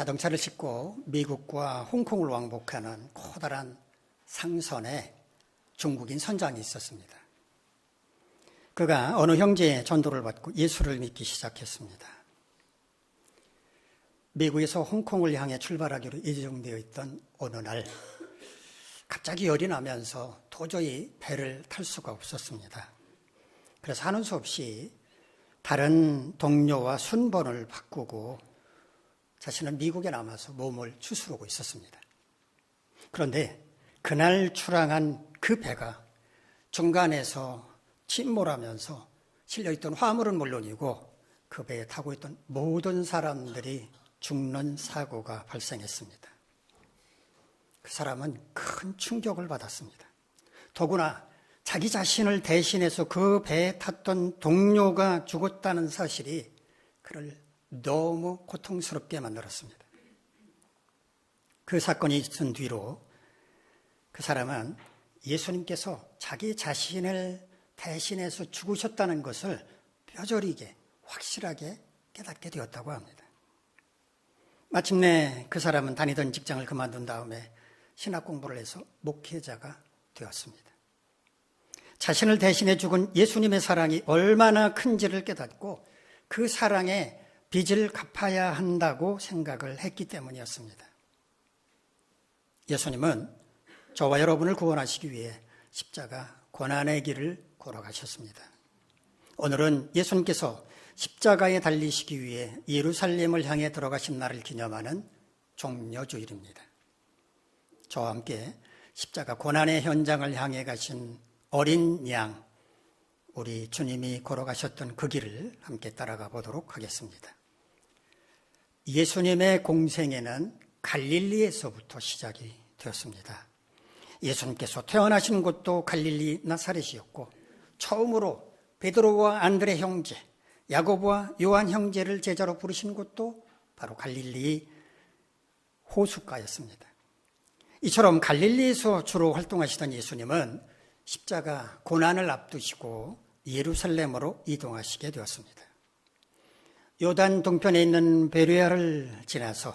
자동차를 싣고 미국과 홍콩을 왕복하는 커다란 상선에 중국인 선장이 있었습니다. 그가 어느 형제의 전도를 받고 예수를 믿기 시작했습니다. 미국에서 홍콩을 향해 출발하기로 예정되어 있던 어느 날 갑자기 열이 나면서 도저히 배를 탈 수가 없었습니다. 그래서 하는 수 없이 다른 동료와 순번을 바꾸고 자신은 미국에 남아서 몸을 추스르고 있었습니다. 그런데 그날 출항한 그 배가 중간에서 침몰하면서 실려있던 화물은 물론이고 그 배에 타고 있던 모든 사람들이 죽는 사고가 발생했습니다. 그 사람은 큰 충격을 받았습니다. 더구나 자기 자신을 대신해서 그 배에 탔던 동료가 죽었다는 사실이 그를 너무 고통스럽게 만들었습니다. 그 사건이 있은 뒤로 그 사람은 예수님께서 자기 자신을 대신해서 죽으셨다는 것을 뼈저리게 확실하게 깨닫게 되었다고 합니다. 마침내 그 사람은 다니던 직장을 그만둔 다음에 신학 공부를 해서 목회자가 되었습니다. 자신을 대신해 죽은 예수님의 사랑이 얼마나 큰지를 깨닫고 그 사랑의 빚을 갚아야 한다고 생각을 했기 때문이었습니다. 예수님은 저와 여러분을 구원하시기 위해 십자가 고난의 길을 걸어가셨습니다. 오늘은 예수님께서 십자가에 달리시기 위해 예루살렘을 향해 들어가신 날을 기념하는 종려주일입니다. 저와 함께 십자가 고난의 현장을 향해 가신 어린 양, 우리 주님이 걸어가셨던 그 길을 함께 따라가 보도록 하겠습니다. 예수님의 공생애는 갈릴리에서부터 시작이 되었습니다. 예수님께서 태어나신 곳도 갈릴리 나사렛이었고 처음으로 베드로와 안드레 형제, 야고보와 요한 형제를 제자로 부르신 곳도 바로 갈릴리 호숫가였습니다. 이처럼 갈릴리에서 주로 활동하시던 예수님은 십자가 고난을 앞두시고 예루살렘으로 이동하시게 되었습니다. 요단 동편에 있는 베레아를 지나서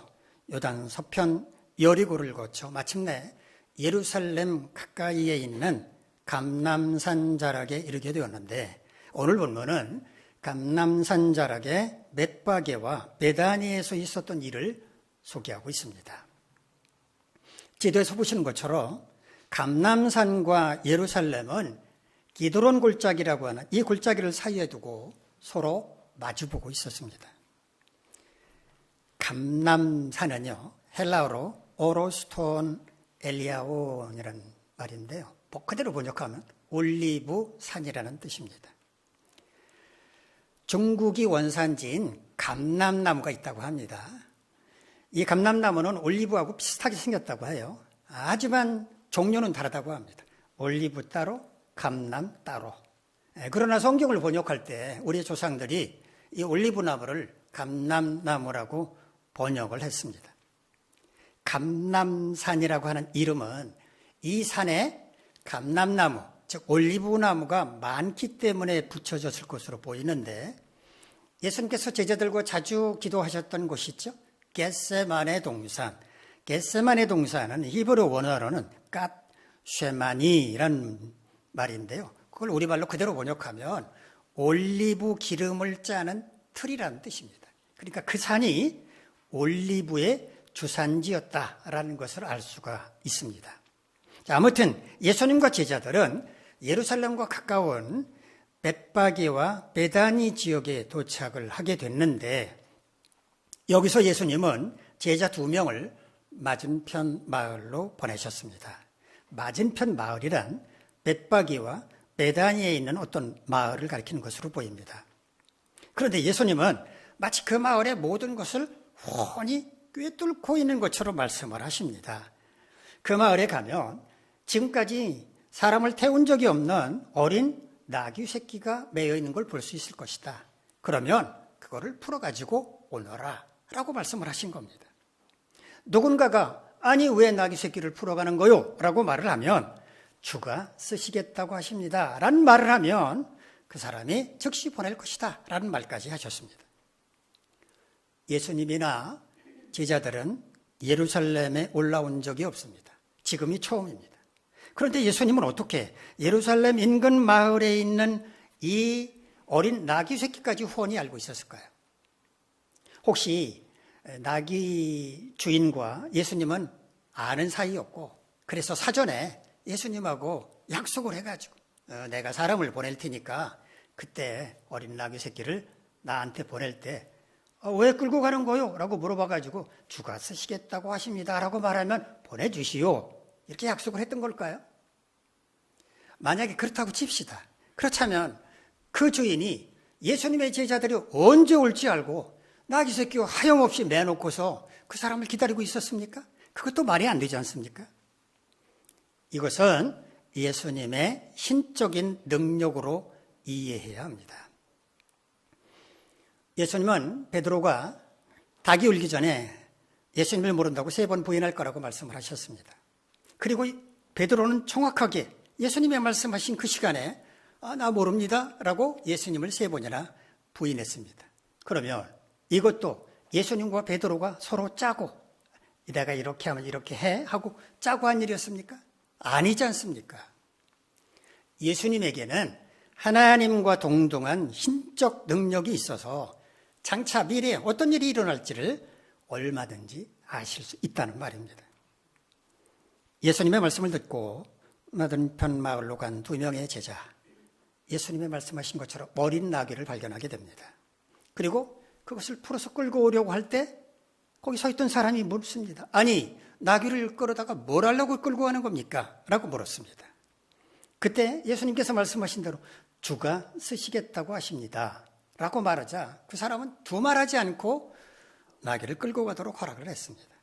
요단 서편 여리고를 거쳐 마침내 예루살렘 가까이에 있는 감람산 자락에 이르게 되었는데 오늘 본문은 감람산 자락의 벳바게와 베다니에서 있었던 일을 소개하고 있습니다. 지도에서 보시는 것처럼 감람산과 예루살렘은 기드론 골짜기라고 하는 이 골짜기를 사이에 두고 서로 마주보고 있었습니다. 감람산은요, 헬라어로 오로스톤 엘리아온이라는 말인데요. 그대로 번역하면 올리브 산이라는 뜻입니다. 중국이 원산지인 감람나무가 있다고 합니다. 이 감람나무는 올리브하고 비슷하게 생겼다고 해요. 하지만 종류는 다르다고 합니다. 올리브 따로, 감람 따로. 그러나 성경을 번역할 때 우리 조상들이 이 올리브 나무를 감람나무라고 번역을 했습니다. 감람산이라고 하는 이름은 이 산에 감람나무, 즉 올리브 나무가 많기 때문에 붙여졌을 것으로 보이는데 예수님께서 제자들과 자주 기도하셨던 곳이죠. 겟세마네 동산. 겟세마네 동산은 히브리 원어로는 갓쉐마니라는 말인데요. 그걸 우리말로 그대로 번역하면 올리브 기름을 짜는 틀이라는 뜻입니다. 그러니까 그 산이 올리브의 주산지였다라는 것을 알 수가 있습니다. 자, 아무튼 예수님과 제자들은 예루살렘과 가까운 벳바게와 베다니 지역에 도착을 하게 됐는데 여기서 예수님은 제자 2명을 맞은편 마을로 보내셨습니다. 맞은편 마을이란 벳바게와 베다니에 있는 어떤 마을을 가리키는 것으로 보입니다. 그런데 예수님은 마치 그 마을의 모든 것을 훤히 꿰뚫고 있는 것처럼 말씀을 하십니다. 그 마을에 가면 지금까지 사람을 태운 적이 없는 어린 나귀 새끼가 매여 있는 걸 볼 수 있을 것이다. 그러면 그거를 풀어가지고 오너라 라고 말씀을 하신 겁니다. 누군가가 아니 왜 나귀 새끼를 풀어가는 거요? 라고 말을 하면 주가 쓰시겠다고 하십니다 라는 말을 하면 그 사람이 즉시 보낼 것이다 라는 말까지 하셨습니다. 예수님이나 제자들은 예루살렘에 올라온 적이 없습니다. 지금이 처음입니다. 그런데 예수님은 어떻게 예루살렘 인근 마을에 있는 이 어린 나귀 새끼까지 훤히 알고 있었을까요? 혹시 나귀 주인과 예수님은 아는 사이였고, 그래서 사전에 예수님하고 약속을 해가지고 내가 사람을 보낼 테니까 그때 어린 나귀 새끼를 나한테 보낼 때 왜 끌고 가는 거요? 라고 물어봐가지고 주가 쓰시겠다고 하십니다 라고 말하면 보내주시오, 이렇게 약속을 했던 걸까요? 만약에 그렇다고 칩시다. 그렇다면 그 주인이 예수님의 제자들이 언제 올지 알고 나귀 새끼와 하염없이 매놓고서 그 사람을 기다리고 있었습니까? 그것도 말이 안 되지 않습니까? 이것은 예수님의 신적인 능력으로 이해해야 합니다. 예수님은 베드로가 닭이 울기 전에 예수님을 모른다고 3번 부인할 거라고 말씀을 하셨습니다. 그리고 베드로는 정확하게 예수님의 말씀하신 그 시간에 나 모릅니다 라고 예수님을 3번이나 부인했습니다. 그러면 이것도 예수님과 베드로가 서로 짜고 내가 이렇게 하면 이렇게 해 하고 짜고 한 일이었습니까? 아니지 않습니까? 예수님에게는 하나님과 동등한 신적 능력이 있어서 장차 미래에 어떤 일이 일어날지를 얼마든지 아실 수 있다는 말입니다. 예수님의 말씀을 듣고 맞은편 마을로 간 2명의 제자, 예수님의 말씀하신 것처럼 어린 나귀를 발견하게 됩니다. 그리고 그것을 풀어서 끌고 오려고 할 때 거기 서 있던 사람이 묻습니다. 아니, 나귀를 끌어다가 뭘 하려고 끌고 가는 겁니까? 라고 물었습니다. 그때 예수님께서 말씀하신 대로 주가 쓰시겠다고 하십니다 라고 말하자 그 사람은 두말하지 않고 나귀를 끌고 가도록 허락을 했습니다.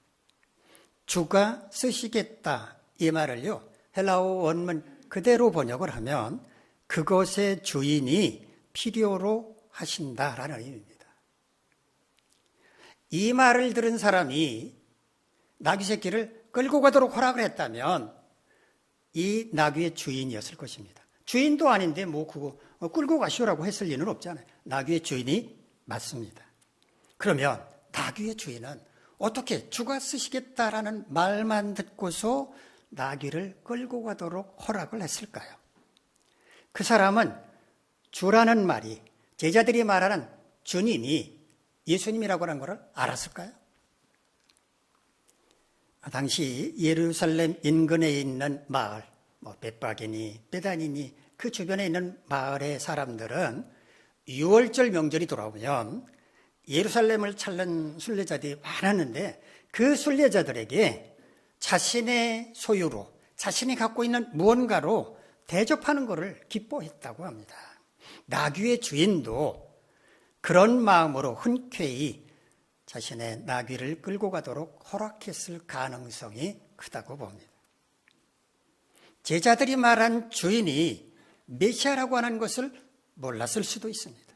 주가 쓰시겠다, 이 말을요, 헬라어 원문 그대로 번역을 하면 그것의 주인이 필요로 하신다라는 의미입니다. 이 말을 들은 사람이 나귀 새끼를 끌고 가도록 허락을 했다면 이 나귀의 주인이었을 것입니다. 주인도 아닌데 뭐 그거 끌고 가시오라고 했을 리는 없잖아요. 나귀의 주인이 맞습니다. 그러면 나귀의 주인은 어떻게 주가 쓰시겠다라는 말만 듣고서 나귀를 끌고 가도록 허락을 했을까요? 그 사람은 주라는 말이, 제자들이 말하는 주님이 예수님이라고 하는 것을 알았을까요? 당시 예루살렘 인근에 있는 마을, 벳박이니 베다니니 그 주변에 있는 마을의 사람들은 6월절 명절이 돌아오면 예루살렘을 찾는 순례자들이 많았는데 그 순례자들에게 자신의 소유로, 자신이 갖고 있는 무언가로 대접하는 것을 기뻐했다고 합니다. 나귀의 주인도 그런 마음으로 흔쾌히 자신의 나귀를 끌고 가도록 허락했을 가능성이 크다고 봅니다. 제자들이 말한 주인이 메시아라고 하는 것을 몰랐을 수도 있습니다.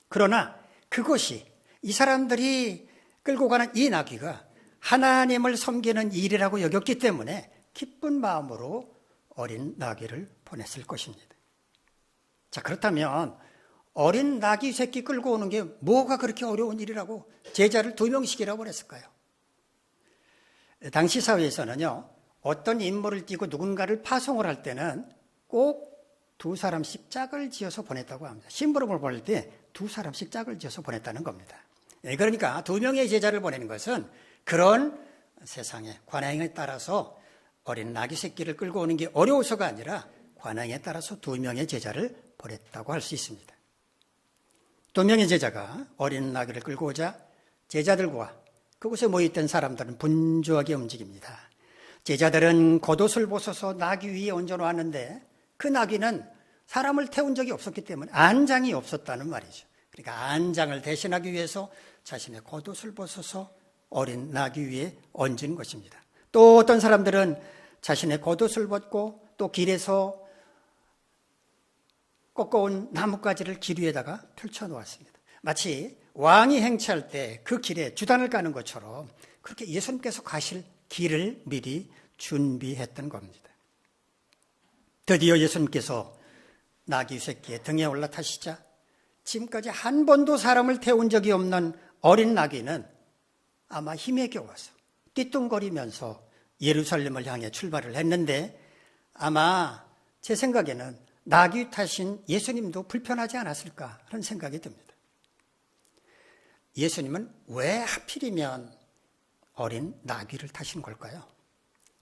그러나 그것이 이 사람들이 끌고 가는 이 나귀가 하나님을 섬기는 일이라고 여겼기 때문에 기쁜 마음으로 어린 나귀를 보냈을 것입니다. 자, 그렇다면 어린 나귀 새끼 끌고 오는 게 뭐가 그렇게 어려운 일이라고 제자를 2명씩이라고 그랬을까요? 당시 사회에서는요, 어떤 인물을 띄고 누군가를 파송을 할 때는 꼭 2사람씩 짝을 지어서 보냈다고 합니다. 심부름을 보낼 때 2사람씩 짝을 지어서 보냈다는 겁니다. 그러니까 2명의 제자를 보내는 것은 그런 세상의 관행에 따라서 어린 나귀 새끼를 끌고 오는 게 어려워서가 아니라 관행에 따라서 2명의 제자를 보냈다고 할 수 있습니다. 2명의 제자가 어린 나귀를 끌고 오자 제자들과 그곳에 모여있던 사람들은 분주하게 움직입니다. 제자들은 겉옷을 벗어서 나귀 위에 얹어놓았는데 그 나귀는 사람을 태운 적이 없었기 때문에 안장이 없었다는 말이죠. 그러니까 안장을 대신하기 위해서 자신의 겉옷을 벗어서 어린 나귀 위에 얹은 것입니다. 또 어떤 사람들은 자신의 겉옷을 벗고 또 길에서 꺾어온 나뭇가지를 길 위에다가 펼쳐놓았습니다. 마치 왕이 행차할 때 그 길에 주단을 까는 것처럼 그렇게 예수님께서 가실 길을 미리 준비했던 겁니다. 드디어 예수님께서 나귀 새끼의 등에 올라타시자 지금까지 한 번도 사람을 태운 적이 없는 어린 나귀는 아마 힘에 겨워서 띠뚱거리면서 예루살렘을 향해 출발을 했는데 아마 제 생각에는 나귀 타신 예수님도 불편하지 않았을까 하는 생각이 듭니다. 예수님은 왜 하필이면 어린 나귀를 타신 걸까요?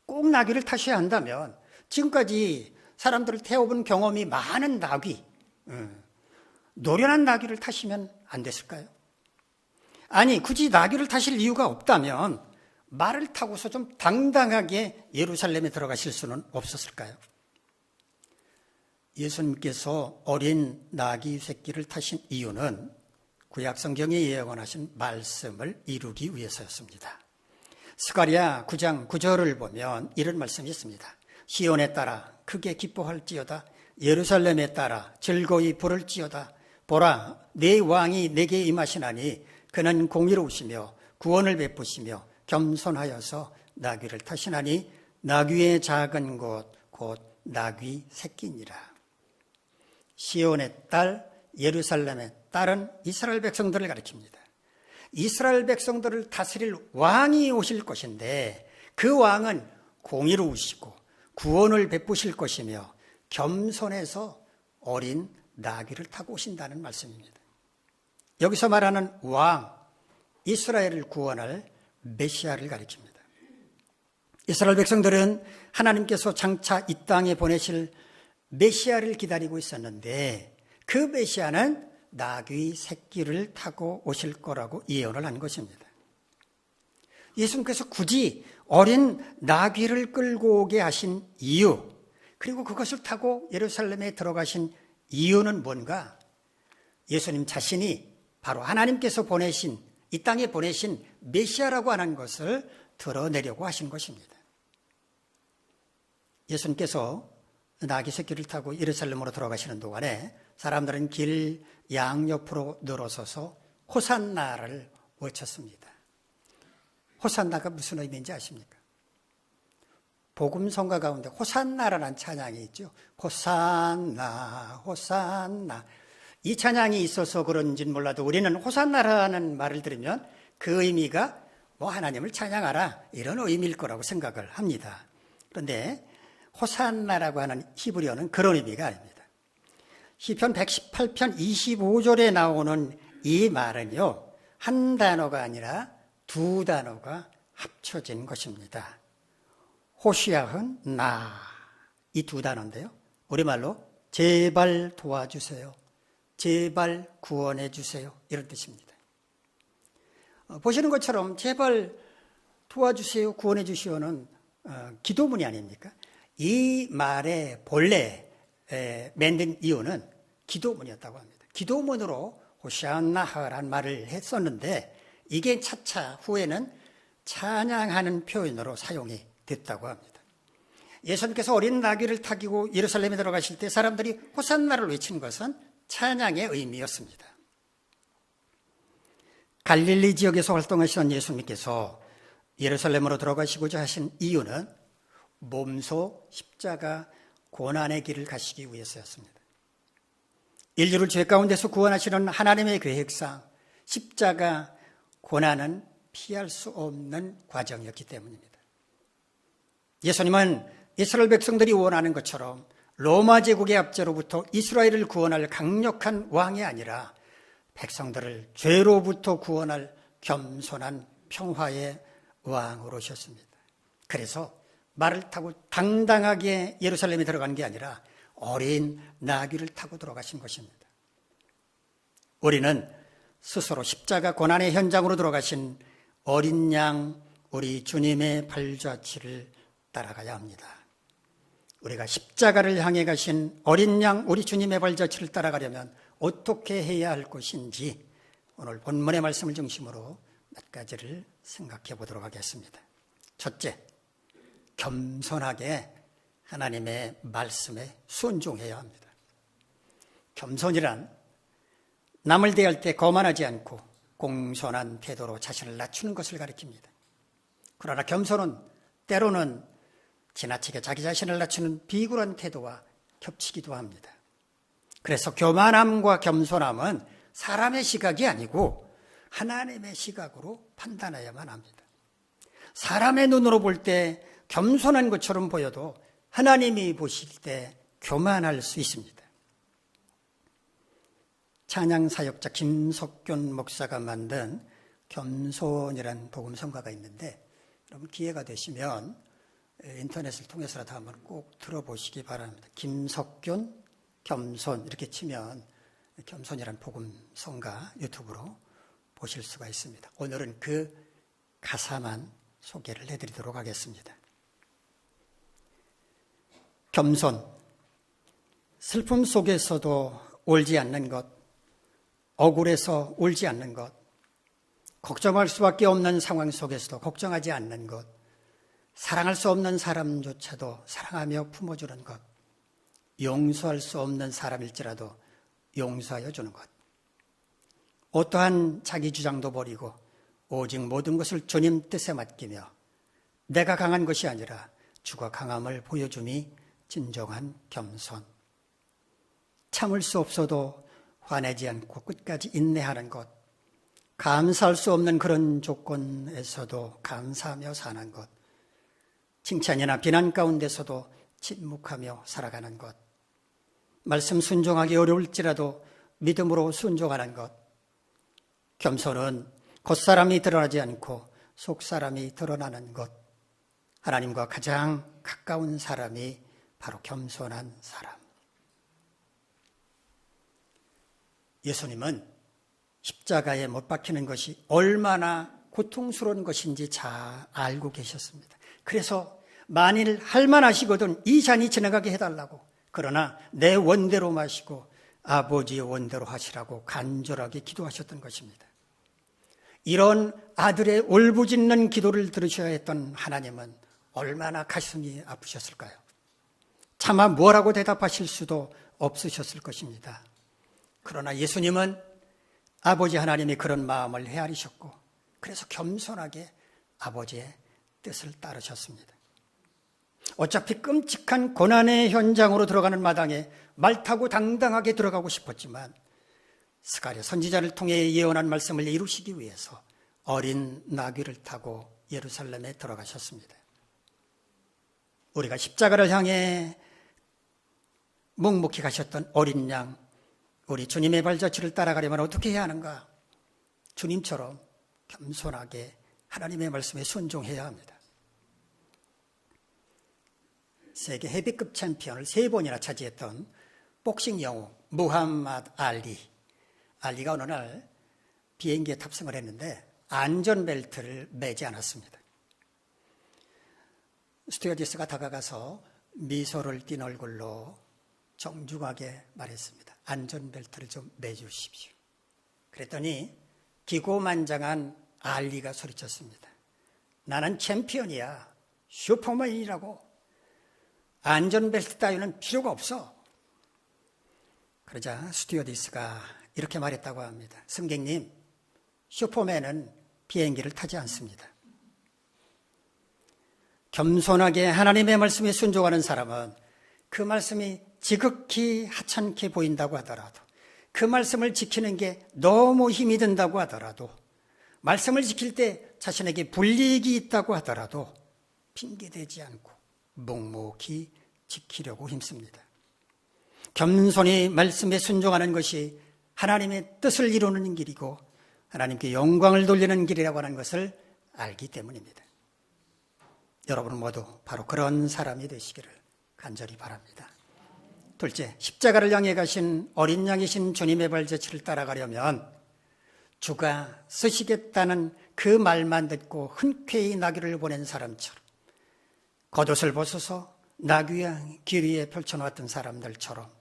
꼭 나귀를 타셔야 한다면 지금까지 사람들을 태워본 경험이 많은 나귀, 노련한 나귀를 타시면 안 됐을까요? 아니, 굳이 나귀를 타실 이유가 없다면 말을 타고서 좀 당당하게 예루살렘에 들어가실 수는 없었을까요? 예수님께서 어린 나귀 새끼를 타신 이유는 구약 성경에 예언하신 말씀을 이루기 위해서였습니다. 스가랴 9장 9절을 보면 이런 말씀이 있습니다. 시온에 따라 크게 기뻐할지어다. 예루살렘에 따라 즐거이 부를지어다. 보라, 내 왕이 내게 임하시나니 그는 공의로우시며 구원을 베푸시며 겸손하여서 나귀를 타시나니 나귀의 작은 곳 곧 나귀 새끼니라. 시온의 딸, 예루살렘의 딸은 이스라엘 백성들을 가리킵니다. 이스라엘 백성들을 다스릴 왕이 오실 것인데 그 왕은 공의로우시고 구원을 베푸실 것이며 겸손해서 어린 나귀를 타고 오신다는 말씀입니다. 여기서 말하는 왕, 이스라엘을 구원할 메시아를 가리킵니다. 이스라엘 백성들은 하나님께서 장차 이 땅에 보내실 메시아를 기다리고 있었는데 그 메시아는 나귀 새끼를 타고 오실 거라고 예언을 한 것입니다. 예수님께서 굳이 어린 나귀를 끌고 오게 하신 이유, 그리고 그것을 타고 예루살렘에 들어가신 이유는 뭔가? 예수님 자신이 바로 하나님께서 보내신, 이 땅에 보내신 메시아라고 하는 것을 드러내려고 하신 것입니다. 예수님께서 나귀 새끼를 타고 예루살렘으로 들어가시는 동안에 사람들은 길 양옆으로 늘어서서 호산나를 외쳤습니다. 호산나가 무슨 의미인지 아십니까? 복음성가 가운데 호산나라는 찬양이 있죠. 호산나, 호산나. 이 찬양이 있어서 그런지는 몰라도 우리는 호산나라는 말을 들으면 그 의미가 뭐 하나님을 찬양하라 이런 의미일 거라고 생각을 합니다. 그런데 호산나라고 하는 히브리어는 그런 의미가 아닙니다. 시편 118편 25절에 나오는 이 말은요, 한 단어가 아니라 두 단어가 합쳐진 것입니다. 호시아흔 나, 이 두 단어인데요, 우리말로 제발 도와주세요, 제발 구원해 주세요 이런 뜻입니다. 보시는 것처럼 제발 도와주세요, 구원해 주시오는 기도문이 아닙니까? 이 말의 본래 만든 이유는 기도문이었다고 합니다. 기도문으로 호시아나라는 말을 했었는데 이게 차차 후에는 찬양하는 표현으로 사용이 됐다고 합니다. 예수님께서 어린 나귀를 타기고 예루살렘에 들어가실 때 사람들이 호산나를 외친 것은 찬양의 의미였습니다. 갈릴리 지역에서 활동하시던 예수님께서 예루살렘으로 들어가시고자 하신 이유는 몸소 십자가 고난의 길을 가시기 위해서였습니다. 인류를 죄 가운데서 구원하시는 하나님의 계획상 십자가 고난은 피할 수 없는 과정이었기 때문입니다. 예수님은 이스라엘 백성들이 원하는 것처럼 로마 제국의 압제로부터 이스라엘을 구원할 강력한 왕이 아니라 백성들을 죄로부터 구원할 겸손한 평화의 왕으로 오셨습니다. 그래서 말을 타고 당당하게 예루살렘에 들어간 게 아니라 어린 나귀를 타고 들어가신 것입니다. 우리는 스스로 십자가 고난의 현장으로 들어가신 어린 양 우리 주님의 발자취를 따라가야 합니다. 우리가 십자가를 향해 가신 어린 양 우리 주님의 발자취를 따라가려면 어떻게 해야 할 것인지 오늘 본문의 말씀을 중심으로 몇 가지를 생각해 보도록 하겠습니다. 첫째, 겸손하게 하나님의 말씀에 순종해야 합니다. 겸손이란 남을 대할 때 거만하지 않고 공손한 태도로 자신을 낮추는 것을 가리킵니다. 그러나 겸손은 때로는 지나치게 자기 자신을 낮추는 비굴한 태도와 겹치기도 합니다. 그래서 교만함과 겸손함은 사람의 시각이 아니고 하나님의 시각으로 판단해야만 합니다. 사람의 눈으로 볼 때 겸손한 것처럼 보여도 하나님이 보실 때 교만할 수 있습니다. 찬양사역자 김석균 목사가 만든 겸손이라는 복음성가가 있는데, 여러분 기회가 되시면 인터넷을 통해서라도 한번 꼭 들어보시기 바랍니다. 김석균 겸손 이렇게 치면 겸손이라는 복음성가 유튜브로 보실 수가 있습니다. 오늘은 그 가사만 소개를 해드리도록 하겠습니다. 겸손, 슬픔 속에서도 울지 않는 것, 억울해서 울지 않는 것, 걱정할 수밖에 없는 상황 속에서도 걱정하지 않는 것, 사랑할 수 없는 사람조차도 사랑하며 품어주는 것, 용서할 수 없는 사람일지라도 용서하여 주는 것, 어떠한 자기 주장도 버리고 오직 모든 것을 주님 뜻에 맡기며 내가 강한 것이 아니라 주가 강함을 보여줌이 진정한 겸손. 참을 수 없어도 화내지 않고 끝까지 인내하는 것, 감사할 수 없는 그런 조건에서도 감사하며 사는 것, 칭찬이나 비난 가운데서도 침묵하며 살아가는 것, 말씀 순종하기 어려울지라도 믿음으로 순종하는 것, 겸손은 겉사람이 드러나지 않고 속사람이 드러나는 것, 하나님과 가장 가까운 사람이 바로 겸손한 사람. 예수님은 십자가에 못 박히는 것이 얼마나 고통스러운 것인지 잘 알고 계셨습니다. 그래서 만일 할만하시거든 이 잔이 지나가게 해달라고, 그러나 내 원대로 마시고 아버지의 원대로 하시라고 간절하게 기도하셨던 것입니다. 이런 아들의 울부짖는 기도를 들으셔야 했던 하나님은 얼마나 가슴이 아프셨을까요? 차마 뭐라고 대답하실 수도 없으셨을 것입니다. 그러나 예수님은 아버지 하나님이 그런 마음을 헤아리셨고, 그래서 겸손하게 아버지의 뜻을 따르셨습니다. 어차피 끔찍한 고난의 현장으로 들어가는 마당에 말 타고 당당하게 들어가고 싶었지만 스가랴 선지자를 통해 예언한 말씀을 이루시기 위해서 어린 나귀를 타고 예루살렘에 들어가셨습니다. 우리가 십자가를 향해 묵묵히 가셨던 어린 양, 우리 주님의 발자취를 따라가려면 어떻게 해야 하는가? 주님처럼 겸손하게 하나님의 말씀에 순종해야 합니다. 세계 헤비급 챔피언을 3번이나 차지했던 복싱 영웅 무함마드 알리가 어느 날 비행기에 탑승을 했는데 안전벨트를 매지 않았습니다. 스튜어디스가 다가가서 미소를 띤 얼굴로 정중하게 말했습니다. 안전벨트를 좀 매주십시오. 그랬더니 기고만장한 알리가 소리쳤습니다. 나는 챔피언이야. 슈퍼맨이라고. 안전벨트 따위는 필요가 없어. 그러자 스튜어디스가 이렇게 말했다고 합니다. 승객님, 슈퍼맨은 비행기를 타지 않습니다. 겸손하게 하나님의 말씀에 순종하는 사람은 그 말씀이 지극히 하찮게 보인다고 하더라도, 그 말씀을 지키는 게 너무 힘이 든다고 하더라도, 말씀을 지킬 때 자신에게 불이익이 있다고 하더라도 핑계대지 않고 묵묵히 지키려고 힘씁니다. 겸손히 말씀에 순종하는 것이 하나님의 뜻을 이루는 길이고 하나님께 영광을 돌리는 길이라고 하는 것을 알기 때문입니다. 여러분 모두 바로 그런 사람이 되시기를 간절히 바랍니다. 둘째, 십자가를 향해 가신 어린 양이신 주님의 발자취를 따라가려면 주가 쓰시겠다는 그 말만 듣고 흔쾌히 나귀를 보낸 사람처럼, 겉옷을 벗어서 나귀의 길 위에 펼쳐놓았던 사람들처럼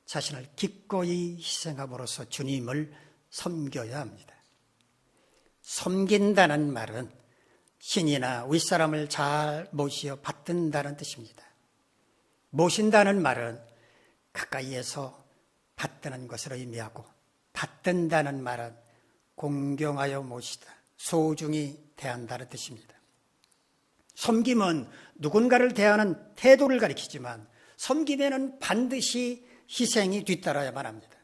자신을 기꺼이 희생함으로써 주님을 섬겨야 합니다. 섬긴다는 말은 신이나 윗사람을 잘 모시어 받든다는 뜻입니다. 모신다는 말은 가까이에서 받드는 것을 의미하고, 받든다는 말은 공경하여 모시다, 소중히 대한다는 뜻입니다. 섬김은 누군가를 대하는 태도를 가리키지만 섬김에는 반드시 희생이 뒤따라야만 합니다.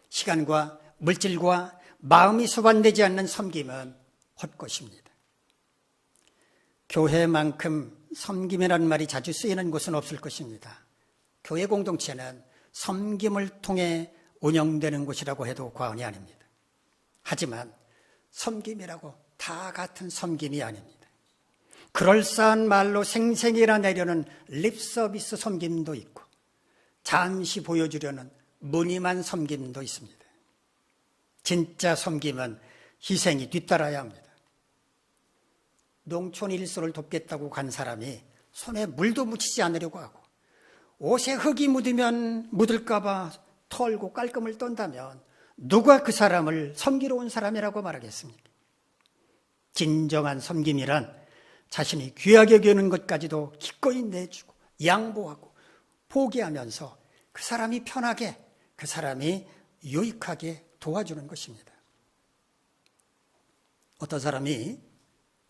시간과 물질과 마음이 수반되지 않는 섬김은 헛것입니다. 교회만큼 섬김이라는 말이 자주 쓰이는 곳은 없을 것입니다. 교회 공동체는 섬김을 통해 운영되는 곳이라고 해도 과언이 아닙니다. 하지만 섬김이라고 다 같은 섬김이 아닙니다. 그럴싸한 말로 생생이라 내려는 립서비스 섬김도 있고 잠시 보여주려는 무늬만 섬김도 있습니다. 진짜 섬김은 희생이 뒤따라야 합니다. 농촌 일소를 돕겠다고 간 사람이 손에 물도 묻히지 않으려고 하고 옷에 흙이 묻으면 묻을까 봐 털고 깔끔을 떤다면 누가 그 사람을 섬기러 온 사람이라고 말하겠습니까? 진정한 섬김이란 자신이 귀하게 여기는 것까지도 기꺼이 내주고 양보하고 포기하면서 그 사람이 편하게, 그 사람이 유익하게 도와주는 것입니다. 어떤 사람이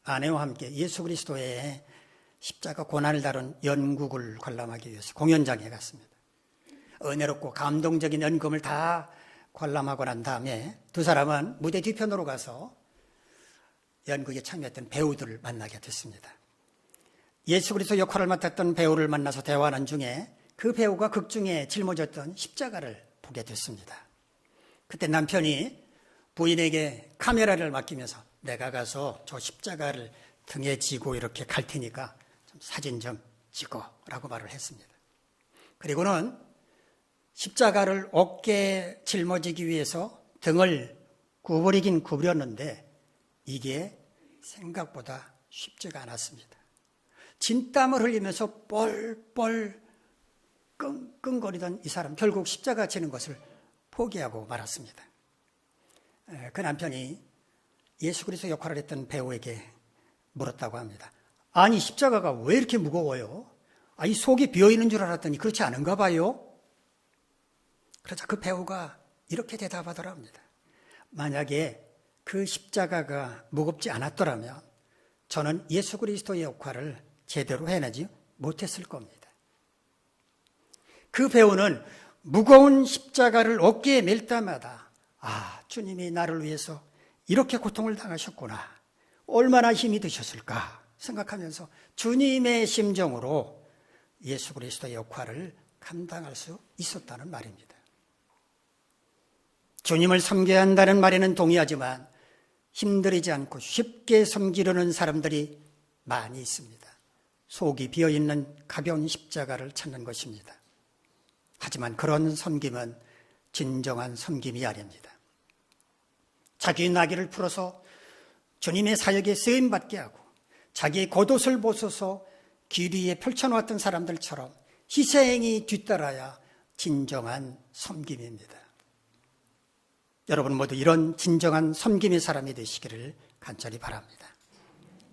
아내와 함께 예수 그리스도의 십자가 고난을 다룬 연극을 관람하기 위해서 공연장에 갔습니다. 은혜롭고 감동적인 연극을 다 관람하고 난 다음에 두 사람은 무대 뒤편으로 가서 연극에 참여했던 배우들을 만나게 됐습니다. 예수 그리스도 역할을 맡았던 배우를 만나서 대화하는 중에 그 배우가 극중에 짊어졌던 십자가를 보게 됐습니다. 그때 남편이 부인에게 카메라를 맡기면서 내가 가서 저 십자가를 등에 지고 이렇게 갈 테니까 좀 사진 좀 찍어라고 말을 했습니다. 그리고는 십자가를 어깨에 짊어지기 위해서 등을 구부리긴 구부렸는데 이게 생각보다 쉽지가 않았습니다. 진땀을 흘리면서 뻘뻘 끙끙거리던 이 사람 결국 십자가 지는 것을 포기하고 말았습니다. 그 남편이 예수 그리스도 역할을 했던 배우에게 물었다고 합니다. 아니 십자가가 왜 이렇게 무거워요? 이 속이 비어있는 줄 알았더니 그렇지 않은가 봐요? 그러자 그 배우가 이렇게 대답하더라 합니다. 만약에 그 십자가가 무겁지 않았더라면 저는 예수 그리스도의 역할을 제대로 해내지 못했을 겁니다. 그 배우는 무거운 십자가를 어깨에 멜 때마다 주님이 나를 위해서 이렇게 고통을 당하셨구나. 얼마나 힘이 드셨을까 생각하면서 주님의 심정으로 예수 그리스도의 역할을 감당할 수 있었다는 말입니다. 주님을 섬겨야 한다는 말에는 동의하지만 힘들이지 않고 쉽게 섬기려는 사람들이 많이 있습니다. 속이 비어있는 가벼운 십자가를 찾는 것입니다. 하지만 그런 섬김은 진정한 섬김이 아닙니다. 자기 나귀를 풀어서 주님의 사역에 쓰임받게 하고 자기의 겉옷을 벗어서 길 위에 펼쳐놓았던 사람들처럼 희생이 뒤따라야 진정한 섬김입니다. 여러분 모두 이런 진정한 섬김의 사람이 되시기를 간절히 바랍니다.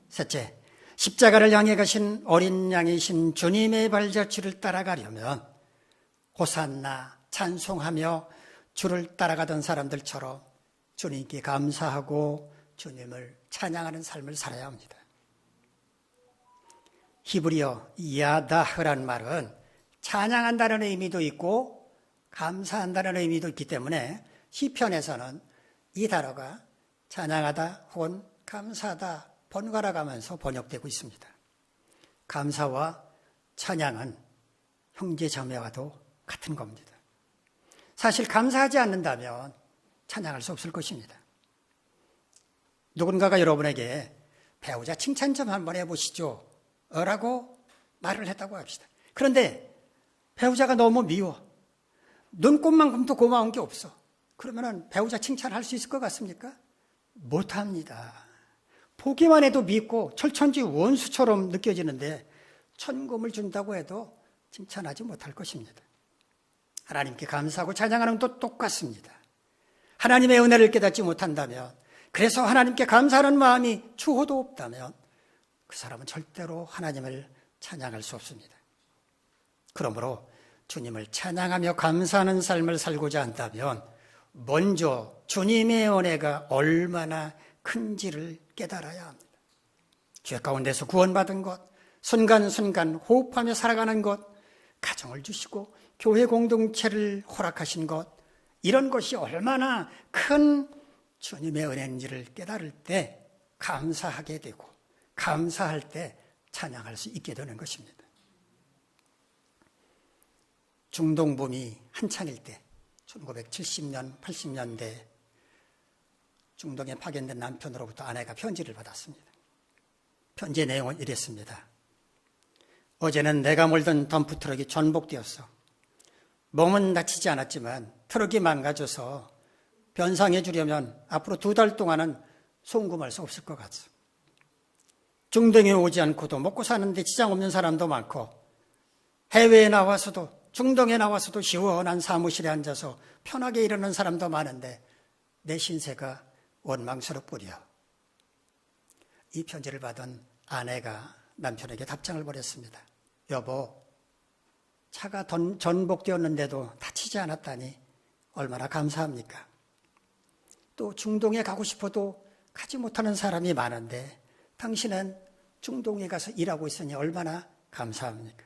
셋째, 십자가를 향해 가신 어린 양이신 주님의 발자취를 따라가려면 호산나 찬송하며 주를 따라가던 사람들처럼 주님께 감사하고 주님을 찬양하는 삶을 살아야 합니다. 히브리어 야다흐란 말은 찬양한다는 의미도 있고 감사한다는 의미도 있기 때문에 시편에서는 이 단어가 찬양하다 혹은 감사하다 번갈아 가면서 번역되고 있습니다. 감사와 찬양은 형제자매와도 같은 겁니다. 사실 감사하지 않는다면 찬양할 수 없을 것입니다. 누군가가 여러분에게 배우자 칭찬 좀 한번 해보시죠 라고 말을 했다고 합시다. 그런데 배우자가 너무 미워. 눈꽃만큼도 고마운 게 없어. 그러면 배우자 칭찬할 수 있을 것 같습니까? 못합니다. 보기만 해도 밉고 철천지 원수처럼 느껴지는데 천금을 준다고 해도 칭찬하지 못할 것입니다. 하나님께 감사하고 찬양하는 것도 똑같습니다. 하나님의 은혜를 깨닫지 못한다면, 그래서 하나님께 감사하는 마음이 추호도 없다면 그 사람은 절대로 하나님을 찬양할 수 없습니다. 그러므로 주님을 찬양하며 감사하는 삶을 살고자 한다면 먼저 주님의 은혜가 얼마나 큰지를 깨달아야 합니다. 죄 가운데서 구원받은 것, 순간순간 호흡하며 살아가는 것, 가정을 주시고 교회 공동체를 허락하신 것, 이런 것이 얼마나 큰 주님의 은혜인지를 깨달을 때 감사하게 되고 감사할 때 찬양할 수 있게 되는 것입니다. 중동붐이 한창일 때 1970년, 80년대 중동에 파견된 남편으로부터 아내가 편지를 받았습니다. 편지의 내용은 이랬습니다. 어제는 내가 몰던 덤프트럭이 전복되었어. 몸은 다치지 않았지만 트럭이 망가져서 변상해 주려면 앞으로 2달 동안은 송금할 수 없을 것 같소. 중동에 오지 않고도 먹고 사는데 지장 없는 사람도 많고 해외에 나와서도 중동에 나와서도 시원한 사무실에 앉아서 편하게 일하는 사람도 많은데 내 신세가 원망스럽구려. 이 편지를 받은 아내가 남편에게 답장을 보냈습니다. 여보, 차가 전복되었는데도 다치지 않았다니 얼마나 감사합니까? 또 중동에 가고 싶어도 가지 못하는 사람이 많은데 당신은 중동에 가서 일하고 있으니 얼마나 감사합니까?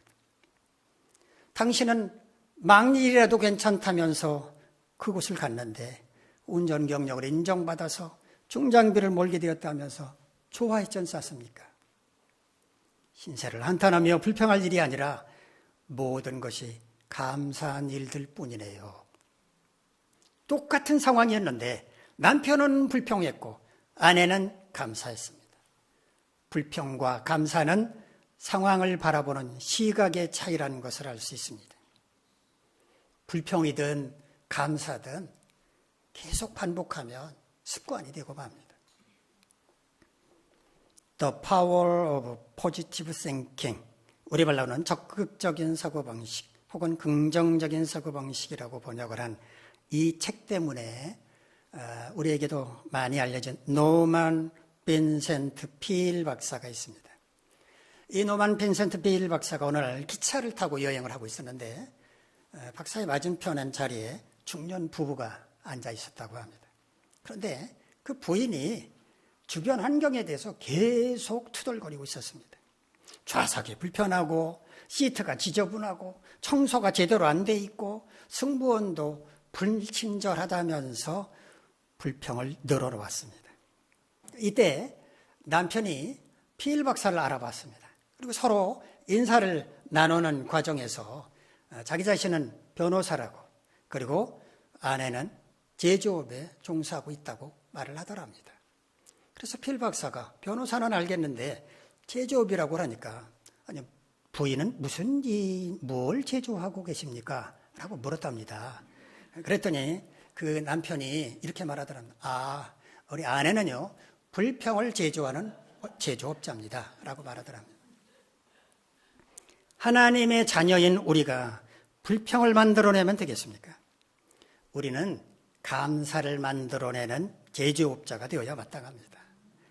당신은 막일이라도 괜찮다면서 그곳을 갔는데 운전 경력을 인정받아서 중장비를 몰게 되었다면서 좋아했지 않습니까? 신세를 한탄하며 불평할 일이 아니라 모든 것이 감사한 일들 뿐이네요. 똑같은 상황이었는데 남편은 불평했고 아내는 감사했습니다. 불평과 감사는 상황을 바라보는 시각의 차이라는 것을 알 수 있습니다. 불평이든 감사든 계속 반복하면 습관이 되고 맙니다. The power of positive thinking, 우리말로는 적극적인 사고방식 혹은 긍정적인 사고방식이라고 번역을 한 이 책 때문에 우리에게도 많이 알려진 노만 빈센트 필 박사가 있습니다. 이 노만 빈센트 필 박사가 오늘 기차를 타고 여행을 하고 있었는데 박사의 맞은편 자리에 중년 부부가 앉아 있었다고 합니다. 그런데 그 부인이 주변 환경에 대해서 계속 투덜거리고 있었습니다. 좌석이 불편하고 시트가 지저분하고 청소가 제대로 안 돼 있고 승무원도 불친절하다면서 불평을 늘어놓았습니다. 이때 남편이 필 박사를 알아봤습니다. 그리고 서로 인사를 나누는 과정에서 자기 자신은 변호사라고 그리고 아내는 제조업에 종사하고 있다고 말을 하더랍니다. 그래서 필 박사가 변호사는 알겠는데 제조업이라고 하니까 아니 부인은 뭘 제조하고 계십니까? 라고 물었답니다. 그랬더니 그 남편이 이렇게 말하더랍니다. 우리 아내는요 불평을 제조하는 제조업자입니다. 라고 말하더랍니다. 하나님의 자녀인 우리가 불평을 만들어내면 되겠습니까? 우리는 감사를 만들어내는 제조업자가 되어야 마땅합니다.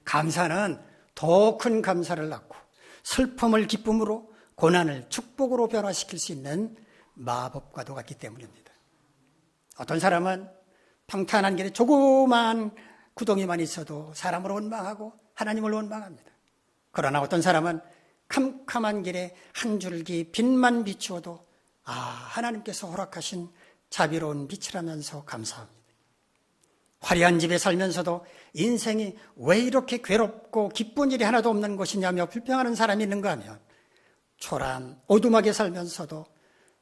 감사는 더 큰 감사를 낳고 슬픔을 기쁨으로 고난을 축복으로 변화시킬 수 있는 마법과도 같기 때문입니다. 어떤 사람은 평탄한 길에 조그마한 구덩이만 있어도 사람을 원망하고 하나님을 원망합니다. 그러나 어떤 사람은 캄캄한 길에 한 줄기 빛만 비추어도 하나님께서 허락하신 자비로운 빛이라면서 감사합니다. 화려한 집에 살면서도 인생이 왜 이렇게 괴롭고 기쁜 일이 하나도 없는 것이냐며 불평하는 사람이 있는가 하면 초라한 어둠하게 살면서도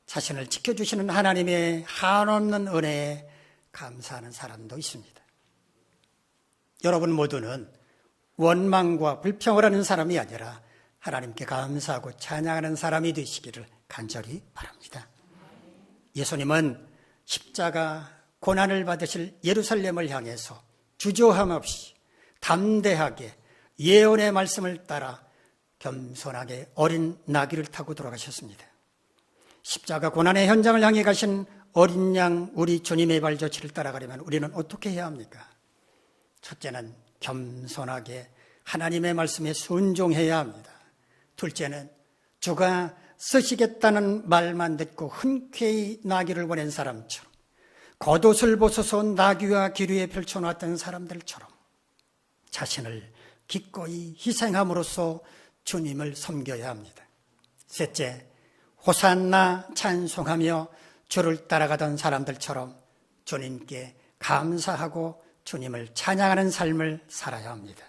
자신을 지켜주시는 하나님의 한없는 은혜에 감사하는 사람도 있습니다. 여러분 모두는 원망과 불평을 하는 사람이 아니라 하나님께 감사하고 찬양하는 사람이 되시기를 간절히 바랍니다. 예수님은 십자가 고난을 받으실 예루살렘을 향해서 주저함 없이 담대하게 예언의 말씀을 따라 겸손하게 어린 나귀를 타고 돌아가셨습니다. 십자가 고난의 현장을 향해 가신 어린 양 우리 주님의 발자취를 따라가려면 우리는 어떻게 해야 합니까? 첫째는 겸손하게 하나님의 말씀에 순종해야 합니다. 둘째는 주가 쓰시겠다는 말만 듣고 흔쾌히 나귀를 보낸 사람처럼 겉옷을 벗어서 나귀와 기류에 펼쳐놨던 사람들처럼 자신을 기꺼이 희생함으로써 주님을 섬겨야 합니다. 셋째, 호산나 찬송하며 주를 따라가던 사람들처럼 주님께 감사하고 주님을 찬양하는 삶을 살아야 합니다.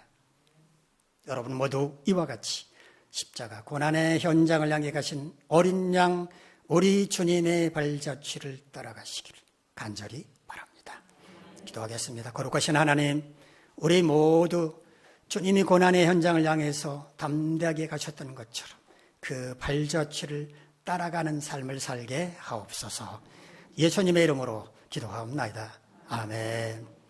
여러분 모두 이와 같이 십자가 고난의 현장을 향해 가신 어린 양 우리 주님의 발자취를 따라가시기를 간절히 바랍니다. 기도하겠습니다. 거룩하신 하나님, 우리 모두 주님이 고난의 현장을 향해서 담대하게 가셨던 것처럼 그 발자취를 따라가는 삶을 살게 하옵소서. 예수님의 이름으로 기도하옵나이다. 아멘.